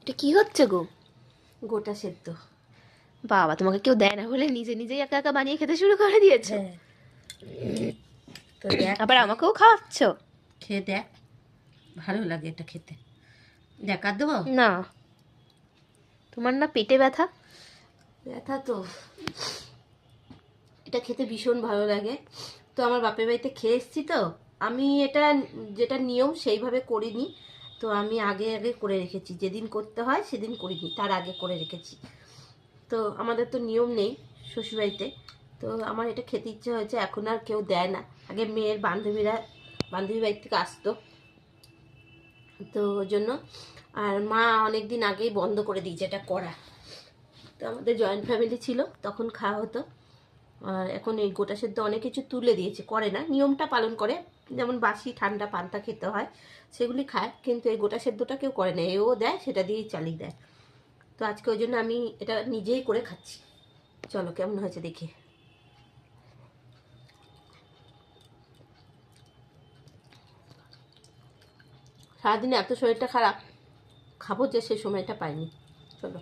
এটা কি হচ্ছে গো? গোটা সেদ্ধ। বাবা, তোমাকে কেউ দেয় না বলে নিজে নিজেই একা একা বানিয়ে খেতে শুরু করে দিয়েছো। হ্যাঁ, তো দেখ, আবার আমাকেও খাওয়াচ্ছ? খেয়ে দেখ, ভালো লাগে এটা খেতে। দেখ, আর দেবো? না, তোমার না পেটে ব্যথা? ব্যথা তো, এটা খেতে ভীষণ ভালো লাগে। তো আমার বাপের বাড়িতে খেয়ে এসেছি, তো আমি এটা যেটা নিয়ম সেইভাবে করিনি। তো আমি আগে আগে করে রেখেছি, যেদিন করতে হয় সেদিন করিনি, তার আগে করে রেখেছি। তো আমাদের তো নিয়ম নেই শ্বশুরবাড়িতে। তো আমার এটা খেতে ইচ্ছে হয়েছে, এখন আর কেউ দেয় না। আগে মেয়ের বান্ধবী বাড়ি থেকে আসতো, তো ওই জন্য। আর মা অনেক দিন আগেই বন্ধ করে দিয়েছে এটা করা। তো আমাদের জয়েন্ট ফ্যামিলি ছিল, তখন খাওয়া হতো। আর এখন এই গোটা সেদ্ধ অনেক কিছু তুলে দিয়েছে, করে না, নিয়মটা পালন করে। যেমন বাসি ঠান্ডা পান্তা খেতে হয় সেগুলি খায়, কিন্তু এই গোটা সেদ্ধটা কেউ করে না, এও দেয়, সেটা দিয়েই চালিয়ে দেয়। তো আজকে ওই জন্য আমি এটা নিজেই করে খাচ্ছি। চলো কেমন হয়েছে দেখি। সারাদিনে এত শরীরটা খারাপ, খাবো যে সে সময়টা পাইনি। চলো।